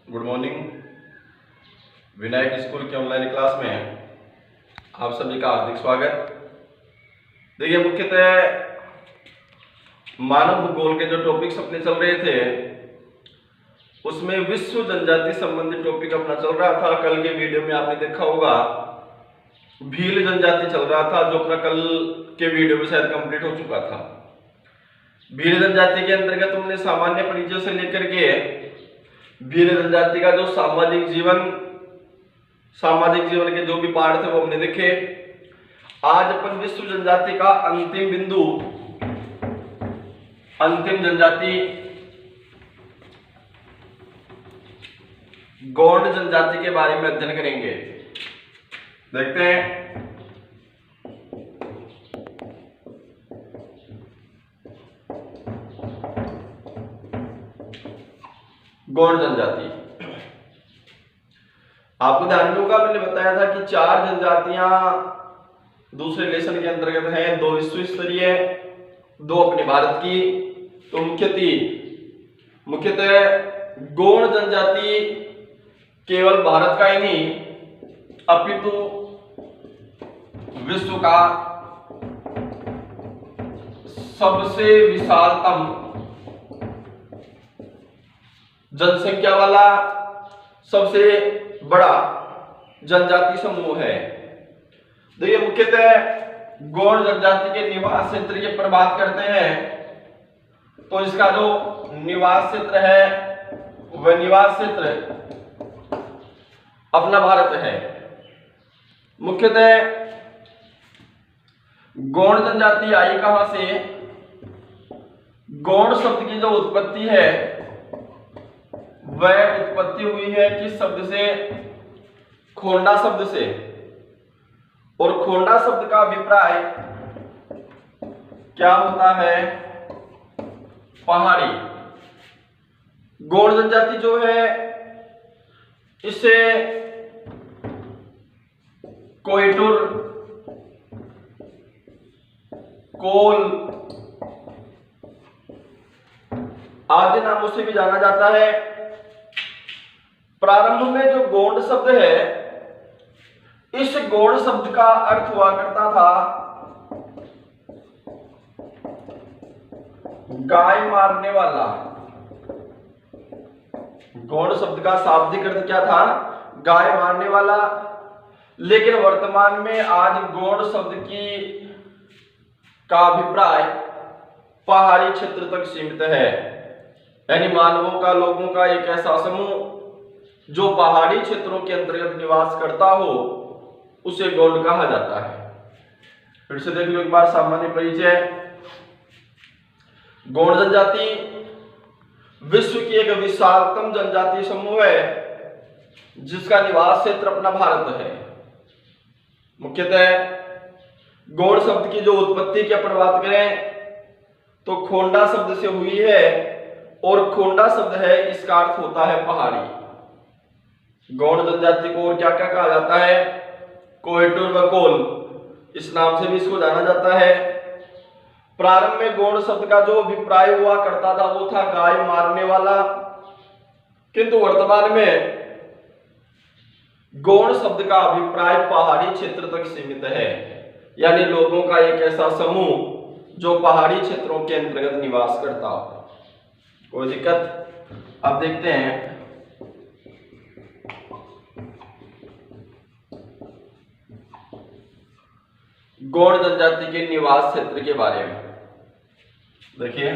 Good morning. Vinayak school के online class में आप सभी का हार्दिक स्वागत। देखिए, मुख्यतः मानव भूगोल के जो टॉपिक्स अपने चल रहे थे उसमें विश्व जनजाति संबंधी टॉपिक अपना चल रहा था। कल के वीडियो में आपने देखा होगा भील जनजाति चल रहा था, जो अपना कल के वीडियो में शायद कंप्लीट हो चुका था। भील जनजाति के अंतर्गत हमने सामान्य परिचय से लेकर के भील जनजाति का जो सामाजिक जीवन के जो भी पार्ट थे वो हमने देखे। आज अपन विश्व जनजाति का अंतिम बिंदु, अंतिम जनजाति गौंड जनजाति के बारे में अध्ययन करेंगे। देखते हैं। गौंड जनजाति, आपको ध्यान में होगा मैंने बताया था कि 4 जनजातियां दूसरे लेसन के अंतर्गत हैं, 2 विश्व स्तरीय, 2 अपने भारत की। तो मुख्यतः गौंड जनजाति केवल भारत का ही नहीं अपितु विश्व का सबसे विशालतम जनसंख्या वाला सबसे बड़ा जनजाति समूह है। देखिए, मुख्यतः गौंड जनजाति के निवास क्षेत्र की पर बात करते हैं तो इसका जो निवास क्षेत्र है वह निवास क्षेत्र अपना भारत है। मुख्यतः गौंड जनजाति आई कहां से? गौंड शब्द की जो उत्पत्ति है वह उत्पत्ति हुई है किस शब्द से? खोंडा शब्द से। और खोंडा शब्द का अभिप्राय क्या होता है? पहाड़ी। गौंड जनजाति जो है इसे कोयटुर, कोल आदि नामों से भी जाना जाता है। प्रारंभ में जो गौंड शब्द है, इस गौंड शब्द का अर्थ हुआ करता था गाय मारने वाला। गौंड शब्द का शाब्दिक अर्थ क्या था? गाय मारने वाला। लेकिन वर्तमान में आज गौंड शब्द का अभिप्राय पहाड़ी क्षेत्र तक सीमित है, यानी मानवों का, लोगों का एक ऐसा समूह जो पहाड़ी क्षेत्रों के अंतर्गत निवास करता हो उसे गौंड कहा जाता है। फिर से देख लो एक बार सामान्य परिचय। गौंड जनजाति विश्व की एक विशालतम जनजाति समूह है जिसका निवास क्षेत्र अपना भारत है। मुख्यतः गौंड शब्द की जो उत्पत्ति की अपन बात करें तो खोंडा शब्द से हुई है, और खोंडा शब्द है इसका अर्थ होता है पहाड़ी। गौंड जनजाति को और क्या क्या कहा जाता है? कोयटुर व कोल, इस नाम से भी इसको जाना जाता है। प्रारंभ में गौंड शब्द का जो अभिप्राय हुआ करता था वो था गाय मारने वाला, किंतु वर्तमान में गौंड शब्द का अभिप्राय पहाड़ी क्षेत्र तक सीमित है, यानी लोगों का एक ऐसा समूह जो पहाड़ी क्षेत्रों के अंतर्गत निवास करता हो। कोई दिक्कत? अब देखते हैं गौंड जनजाति के निवास क्षेत्र के बारे में। देखिए,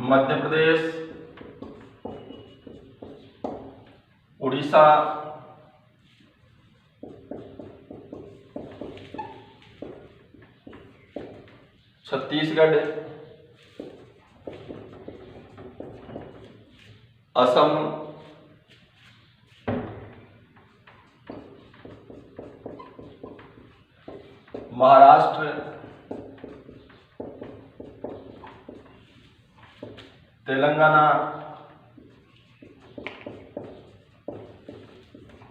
मध्य प्रदेश, उड़ीसा, छत्तीसगढ़, असम, महाराष्ट्र, तेलंगाना,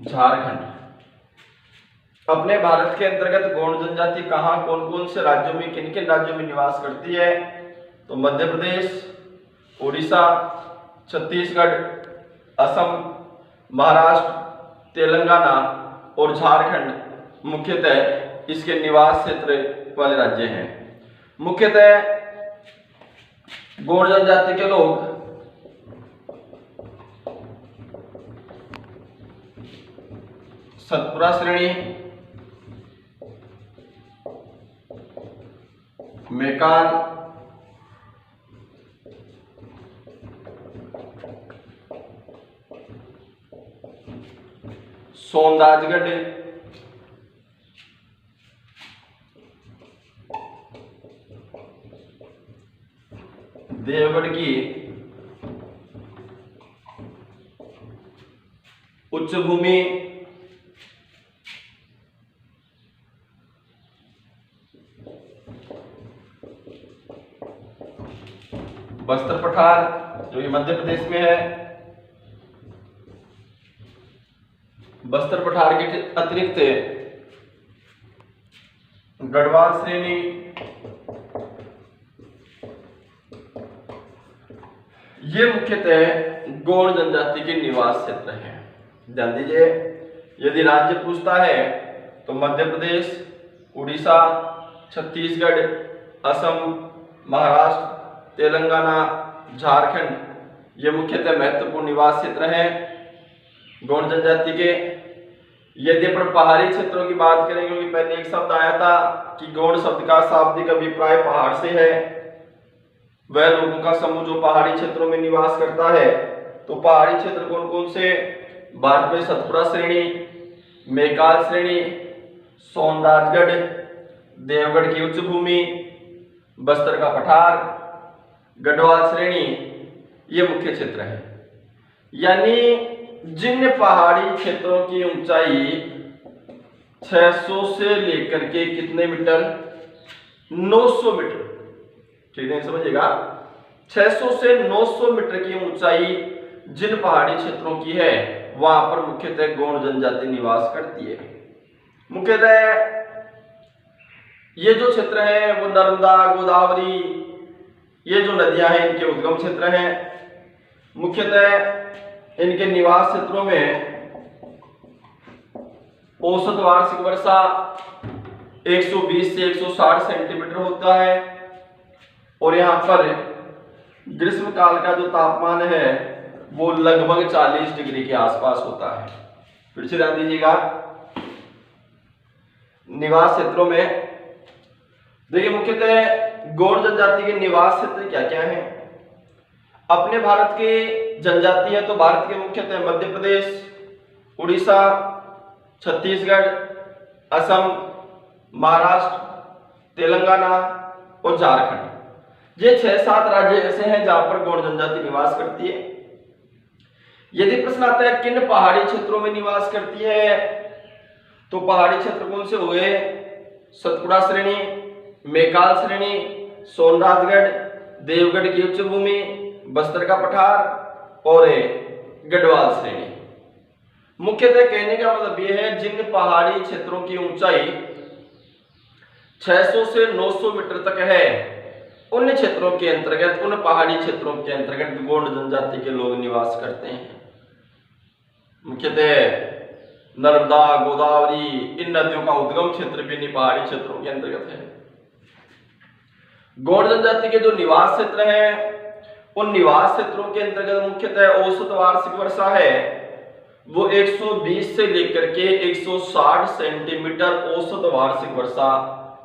झारखंड। अपने भारत के अंतर्गत गौंड जनजाति कहां, कौन कौन से राज्यों में, किन किन राज्यों में निवास करती है, तो मध्य प्रदेश, उड़ीसा, छत्तीसगढ़, असम, महाराष्ट्र, तेलंगाना और झारखंड मुख्यतः इसके निवास क्षेत्र वाले राज्य हैं। मुख्यतः गौड़ जनजाति के लोग सतपुरा श्रेणी, मेकाल, सोनराजगढ़, देवगढ़ की उच्च भूमि, बस्तर पठार जो कि मध्य प्रदेश में है, बस्तर पठार के अतिरिक्त गढ़वाल श्रेणी, ये मुख्यतः गौड़ जनजाति के निवास क्षेत्र हैं। ध्यान दीजिए, यदि राज्य पूछता है तो मध्य प्रदेश, उड़ीसा, छत्तीसगढ़, असम, महाराष्ट्र, तेलंगाना, झारखंड ये मुख्यतः महत्वपूर्ण निवास क्षेत्र हैं गौड़ जनजाति के। यदि अपन पहाड़ी क्षेत्रों की बात करें, क्योंकि पहले एक शब्द आया था कि गौड़ शब्द का शाब्दिक अभिप्राय पहाड़ से है, वह लोगों का समूह जो पहाड़ी क्षेत्रों में निवास करता है। तो पहाड़ी क्षेत्र कौन कौन से? भारत में सतपुरा श्रेणी, मेकाल श्रेणी, सोनराजगढ़, देवगढ़ की उच्च भूमि, बस्तर का पठार, गढ़वाल श्रेणी ये मुख्य क्षेत्र है। यानी जिन पहाड़ी क्षेत्रों की ऊंचाई 600 से लेकर के कितने मीटर? 900 मीटर। ठीक है, समझिएगा, 600 से 900 मीटर की ऊंचाई जिन पहाड़ी क्षेत्रों की है वहां पर मुख्यतः गौड़ जनजाति निवास करती है। मुख्यतः ये जो क्षेत्र है वो नर्मदा, गोदावरी, ये जो नदियां हैं इनके उद्गम क्षेत्र हैं। मुख्यतः इनके निवास क्षेत्रों में औसत वार्षिक वर्षा 120 से 160 सेंटीमीटर होता है और यहाँ पर ग्रीष्म काल का जो तापमान है वो लगभग 40 डिग्री के आसपास होता है। फिर से ध्यान दीजिएगा, निवास क्षेत्रों में देखिए मुख्यतः गौड़ जनजाति के निवास क्षेत्र क्या क्या हैं। अपने भारत की जनजाति है तो भारत के मुख्यतः मध्य प्रदेश, उड़ीसा, छत्तीसगढ़, असम, महाराष्ट्र, तेलंगाना और झारखंड, ये 6-7 राज्य ऐसे हैं जहां पर गौड़ जनजाति निवास करती है। यदि प्रश्न आता है किन पहाड़ी क्षेत्रों में निवास करती है, तो पहाड़ी क्षेत्र कौन से हुए? सतपुड़ा श्रेणी, मेकाल श्रेणी, सोनराजगढ़, देवगढ़ की उच्च भूमि, बस्तर का पठार और गढ़वाल श्रेणी। मुख्यतः कहने का मतलब यह है जिन पहाड़ी क्षेत्रों की ऊंचाई 600 से 900 मीटर तक है उन क्षेत्रों के अंतर्गत, उन पहाड़ी क्षेत्रों के अंतर्गत गौड़ जनजाति के लोग निवास करते हैं। मुख्यतः नर्मदा, गोदावरी इन नदियों का उद्गम क्षेत्र भी इन पहाड़ी क्षेत्रों के अंतर्गत है। गौड़ जनजाति के जो निवास क्षेत्र हैं उन निवास क्षेत्रों के अंतर्गत मुख्यतः औसत वार्षिक वर्षा है वो 120 से लेकर के 160 सेंटीमीटर औसत वार्षिक वर्षा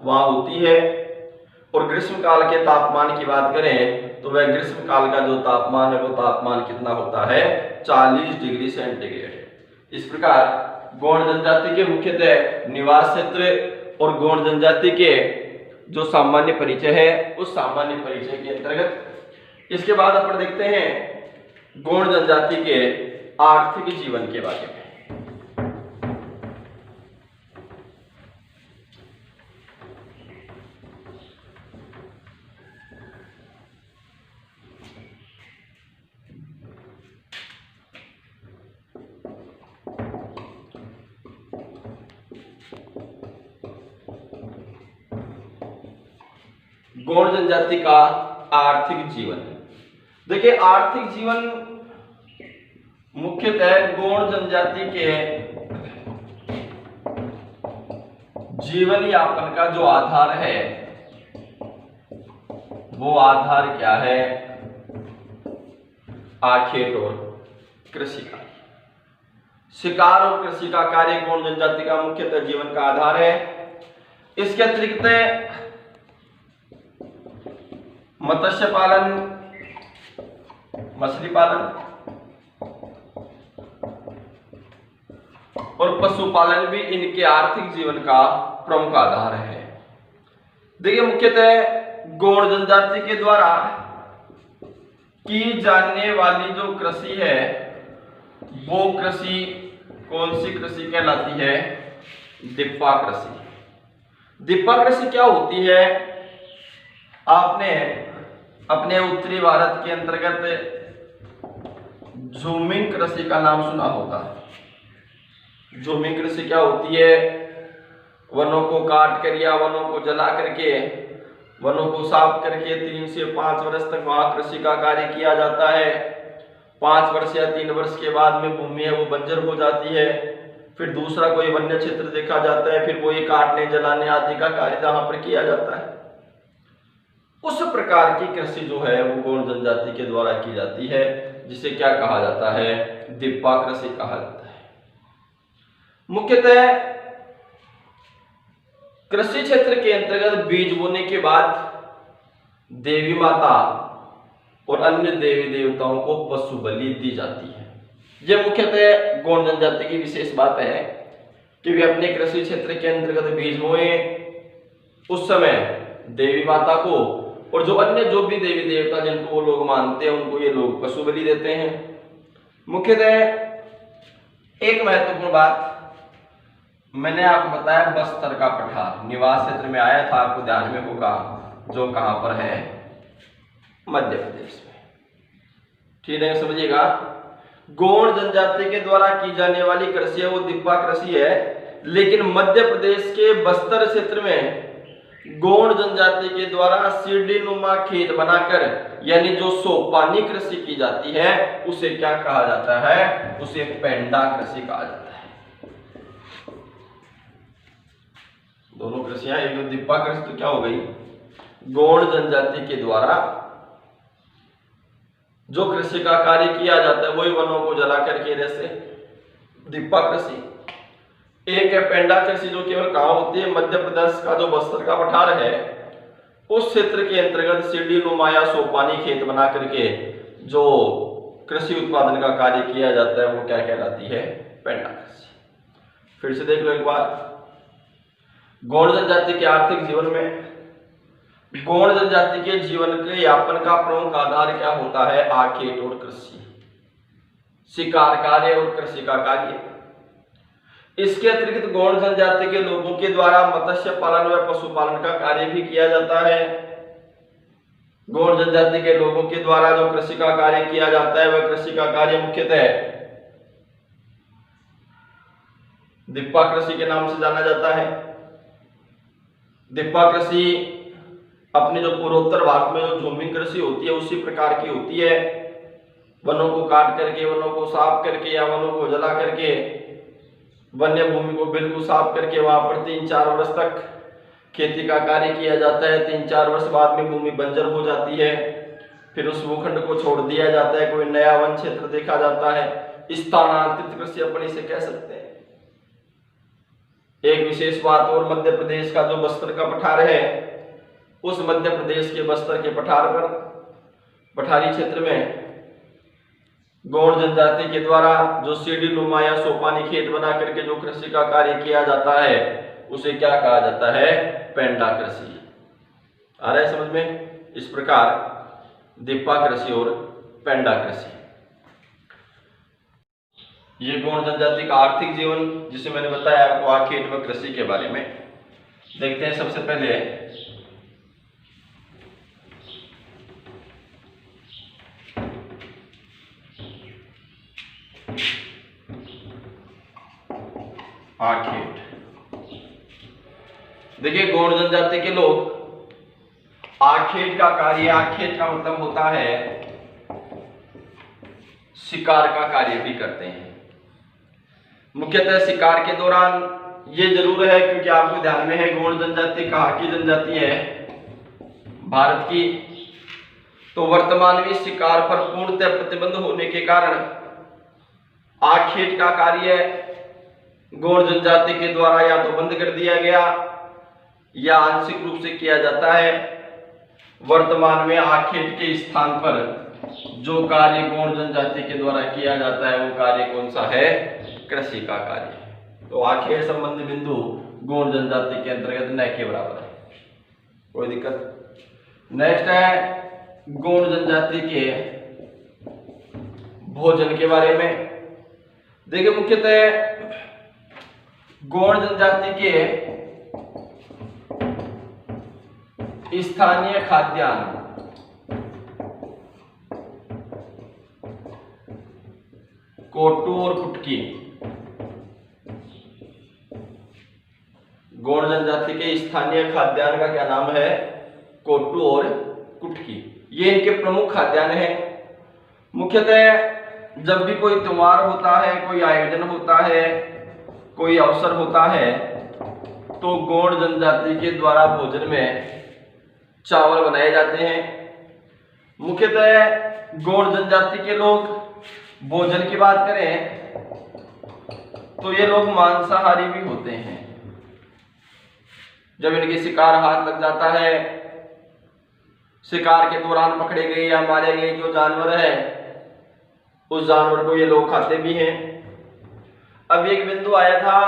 वहां होती है। और ग्रीष्म काल के तापमान की बात करें तो वह ग्रीष्म काल का जो तापमान है वो तापमान कितना होता है? 40 डिग्री सेंटीग्रेड। इस प्रकार गौड़ जनजाति के मुख्यतः निवास क्षेत्र और गौड़ जनजाति के जो सामान्य परिचय है उस सामान्य परिचय के अंतर्गत इसके बाद अपन देखते हैं गौड़ जनजाति के आर्थिक जीवन के बारे में। गौड़ जनजाति का आर्थिक जीवन। देखिए आर्थिक जीवन मुख्यतः गौड़ जनजाति के जीवन यापन का जो आधार है वो आधार क्या है? आखेट और कृषि कार्य। शिकार और कृषि का कार्य गौड़ जनजाति का मुख्यतः जीवन का आधार है। इसके अतिरिक्त मत्स्य पालन, मछली पालन और पशुपालन भी इनके आर्थिक जीवन का प्रमुख आधार है। देखिए मुख्यतः गौड़ जनजाति के द्वारा की जाने वाली जो कृषि है वो कृषि कौन सी कृषि कहलाती है? दिप्पा कृषि। दिप्पा कृषि क्या होती है? आपने अपने उत्तरी भारत के अंतर्गत झूमिंग कृषि का नाम सुना होगा। झूमिंग कृषि क्या होती है? वनों को काट कर या वनों को जला करके, वनों को साफ करके 3 से 5 वर्ष तक वहां कृषि का कार्य किया जाता है। 5 वर्ष या 3 वर्ष के बाद में भूमि है वो बंजर हो जाती है। फिर दूसरा कोई वन्य क्षेत्र देखा जाता है, फिर वही काटने जलाने आदि का कार्य जहां पर किया जाता है। उस प्रकार की कृषि जो है वो गौड़ जनजाति के द्वारा की जाती है, जिसे क्या कहा जाता है? दिप्पा कृषि कहा जाता है। मुख्यतः कृषि क्षेत्र के अंतर्गत बीज बोने के बाद देवी माता और अन्य देवी देवताओं को पशु बलि दी जाती है। यह मुख्यतः गौड़ जनजाति की विशेष बात है कि वे अपने कृषि क्षेत्र के अंतर्गत बीज बोए, उस समय देवी माता को और जो अन्य जो भी देवी देवता जिनको वो लोग मानते हैं उनको ये लोग पशु बलि देते हैं। मुख्यतः एक महत्वपूर्ण बात मैंने आपको बताया, बस्तर का पठार निवास क्षेत्र में आया था, आपको ध्यान में होगा, जो कहां पर है? मध्य प्रदेश में। ठीक है, समझिएगा। गौड़ जनजाति के द्वारा की जाने वाली कृषि है वो दिप्पा कृषि है, लेकिन मध्य प्रदेश के बस्तर क्षेत्र में गौड़ जनजाति के द्वारा सीढ़ी नुमा खेत बनाकर यानी जो सोपानी कृषि की जाती है उसे क्या कहा जाता है? उसे पेंडा कृषि कहा जाता है। दोनों कृषियां, एक जो दिप्पा कृषि तो क्या हो गई? गौड़ जनजाति के द्वारा जो कृषि का कार्य किया जाता है वही वनों को जला करके, जैसे दिप्पा कृषि। एक है पेंडा कृषि जो केवल कहां होती है? मध्य प्रदेश का जो बस्तर का पठार है उस क्षेत्र के अंतर्गत सीढ़ी नुमा या सोपानी खेत बना करके जो कृषि उत्पादन का कार्य किया जाता है वो क्या कहलाती है? पेंडा कृषि। फिर से देख लो एक बार, गौड़ जनजाति के आर्थिक जीवन में गौड़ जनजाति के जीवन के यापन का प्रमुख आधार क्या होता है? आखेट और कृषि, शिकार कार्य और कृषि का कार्य। इसके अतिरिक्त गौड़ जनजाति के लोगों के द्वारा मत्स्य पालन व पशुपालन का कार्य भी किया जाता है। गौड़ जनजाति के लोगों के द्वारा जो कृषि का कार्य किया जाता है वह कृषि का कार्य मुख्यतः दिप्पा कृषि के नाम से जाना जाता है। दिप्पा कृषि अपने जो पूर्वोत्तर भारत में जो झूमिंग कृषि होती है उसी प्रकार की होती है। वनों को काट करके, वनों को साफ करके या वनों को जला करके, वन्य भूमि को बिल्कुल साफ करके वहां पर 3-4 वर्ष तक खेती का कार्य किया जाता है। 3-4 वर्ष बाद में भूमि बंजर हो जाती है, फिर उस भूखंड को छोड़ दिया जाता है, कोई नया वन क्षेत्र देखा जाता है। स्थानांतरित कृषि अपन इसे कह सकते हैं। एक विशेष बात और, मध्य प्रदेश का जो बस्तर का पठार है उस मध्य प्रदेश के बस्तर के पठार पर, पठारी क्षेत्र में गौड़ जनजाति के द्वारा जो सीढ़ी नुमा या सोपानी खेत बना करके जो कृषि का कार्य किया जाता है उसे क्या कहा जाता है? पेंडा कृषि। आ रहा है समझ में? इस प्रकार दिप्पा कृषि और पेंडा कृषि, ये गौड़ जनजाति का आर्थिक जीवन जिसे मैंने बताया आपको आखेट व कृषि के बारे में। देखते हैं सबसे पहले आखेट। देखिए गौड़ जनजाति के लोग आखेट का कार्य, आखेट का मतलब होता है शिकार का कार्य भी करते हैं। मुख्यतः शिकार के दौरान ये जरूर है, क्योंकि आपको ध्यान में है गोंड जनजाति कहाँ की जनजाति है, भारत की। तो वर्तमान में शिकार पर पूर्णतः प्रतिबंध होने के कारण आखेट का कार्य गोंड जनजाति के द्वारा या तो बंद कर दिया गया या आंशिक रूप से किया जाता है। वर्तमान में आखेट के स्थान पर जो कार्य गोंड जनजाति के द्वारा किया जाता है वो कार्य कौन सा है? कृषि का कार्य। तो आखेट संबंधी बिंदु गोंड जनजाति के अंतर्गत न के बराबर है, कोई दिक्कत। नेक्स्ट है गोंड जनजाति के भोजन के बारे में। देखिए मुख्यतः गोंड जनजाति के स्थानीय खाद्यान्न कोटू और कुटकी। गोंड जनजाति के स्थानीय खाद्यान्न का क्या नाम है? कोटू और कुटकी। ये इनके प्रमुख खाद्यान्न हैं। मुख्यतः जब भी कोई त्योहार होता है, कोई आयोजन होता है, कोई अवसर होता है, तो गोंड जनजाति के द्वारा भोजन में चावल बनाए जाते हैं। मुख्यतः गोंड जनजाति के लोग भोजन की बात करें तो ये लोग मांसाहारी भी होते हैं। जब इनके शिकार हाथ लग जाता है, शिकार के दौरान पकड़े गए या मारे गए जो जानवर है, उस जानवर को ये लोग खाते भी हैं। अब एक बिंदु आया था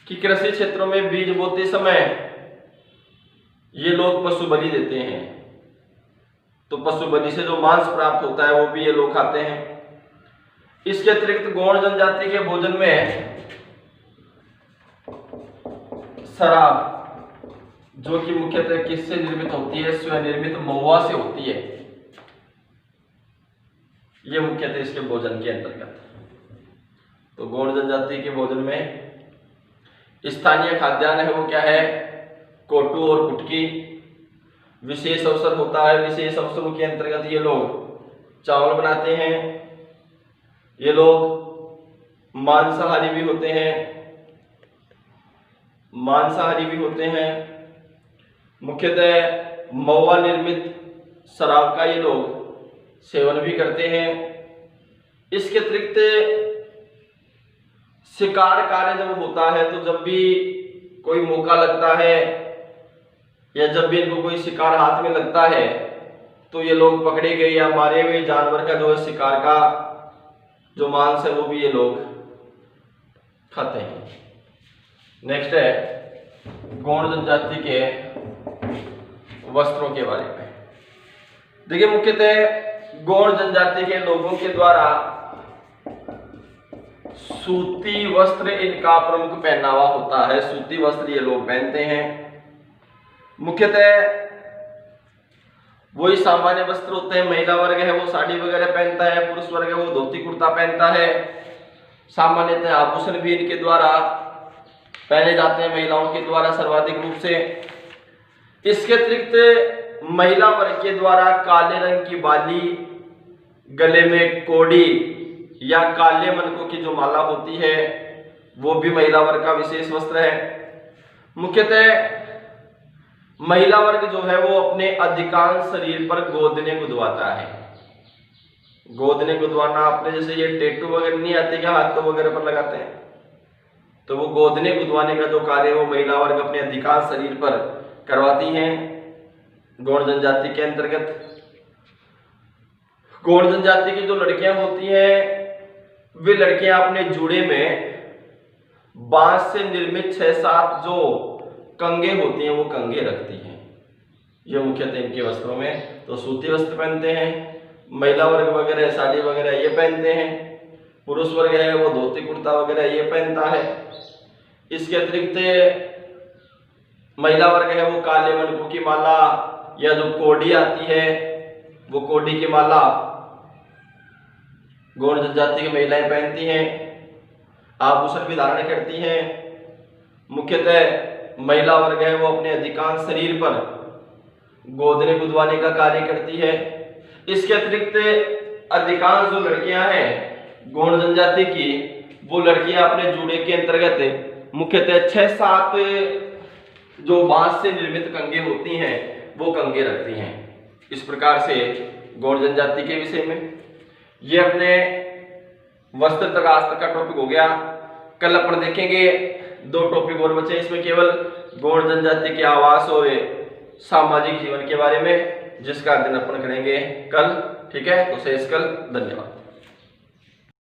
कि कृषि क्षेत्रों में बीज बोते समय ये लोग पशु बलि देते हैं, तो पशु बलि से जो मांस प्राप्त होता है वो भी ये लोग खाते हैं। इसके अतिरिक्त गोंड जनजाति के भोजन में शराब, जो कि मुख्यतः किससे निर्मित होती है? स्वनिर्मित महुआ से होती है। ये मुख्यतः इसके भोजन के अंतर्गत। तो गोंड जनजाति के भोजन में स्थानीय खाद्यान्न है वो क्या है? कोटू और कुटकी। विशेष अवसर होता है, विशेष अवसरों के अंतर्गत ये लोग चावल बनाते हैं। ये लोग मांसाहारी भी होते हैं, मांसाहारी भी होते हैं। मुख्यतः महुआ निर्मित शराब का ये लोग सेवन भी करते हैं। इसके अतिरिक्त शिकार कार्य जब होता है, तो जब भी कोई मौका लगता है या जब भी इनको कोई शिकार हाथ में लगता है, तो ये लोग पकड़े गए या मारे हुए जानवर का जो है शिकार का जो मांस है वो भी ये लोग खाते हैं। नेक्स्ट है गोंड जनजाति के वस्त्रों के बारे में। देखिए मुख्यतः गोंड जनजाति के लोगों के द्वारा सूती वस्त्र इनका प्रमुख पहनावा होता है। सूती वस्त्र ये लोग पहनते हैं। मुख्यतः वही सामान्य वस्त्र होते हैं। महिला वर्ग है वो साड़ी वगैरह पहनता है, पुरुष वर्ग है वो धोती कुर्ता पहनता है। सामान्यतः आभूषण भी इनके द्वारा पहने जाते हैं, महिलाओं के द्वारा सर्वाधिक रूप से। इसके अतिरिक्त महिला वर्ग के द्वारा काले रंग की बाली, गले में कोड़ी या काले मनकों की जो माला होती है वो भी महिला वर्ग का विशेष वस्त्र है। मुख्यतः महिला वर्ग जो है वो अपने अधिकांश शरीर पर गोदने गुदवाता है। गोदने गुदवाना, अपने जैसे ये टैटू वगैरह नहीं आते क्या हाथों वगैरह पर लगाते हैं, तो वो गोदने गुदवाने का जो कार्य है वो महिला वर्ग अपने अधिकांश शरीर पर करवाती हैं गोंड जनजाति के अंतर्गत। गोंड जनजाति की जो लड़कियां होती हैं वे लड़कियां अपने जूड़े में बांस से निर्मित 6-7 जो कंगे होती हैं वो कंगे रखती हैं। ये मुख्यतः इनके वस्त्रों में तो सूती वस्त्र पहनते हैं। महिला वर्ग वगैरह साड़ी वगैरह ये पहनते हैं। पुरुष वर्ग है वो धोती कुर्ता वगैरह ये पहनता है। इसके अतिरिक्त महिला वर्ग है वो काले मनकों की माला या जो कोडी आती है वो कोडी की माला गोंड जनजाति की महिलाएं पहनती हैं। आभूषण भी धारण करती हैं। मुख्यतः महिला वर्ग है वो अपने अधिकांश शरीर पर गोदने गुदवाने का कार्य करती है। इसके अतिरिक्त अधिकांश जो लड़कियां हैं गौड़ जनजाति की, वो लड़कियां अपने जूड़े के अंतर्गत मुख्यतः 6-7 जो बांस से निर्मित कंघे होती हैं वो कंघे रखती हैं। इस प्रकार से गौड़ जनजाति के विषय में ये अपने वस्त्र तथा अस्त्र का टॉपिक हो गया। कल अपन देखेंगे 2 टॉपिक और बचे, इसमें केवल गौड़ जनजाति के आवास और सामाजिक जीवन के बारे में, जिसका अध्ययन अपन करेंगे कल। ठीक है, तो शेष कल। धन्यवाद।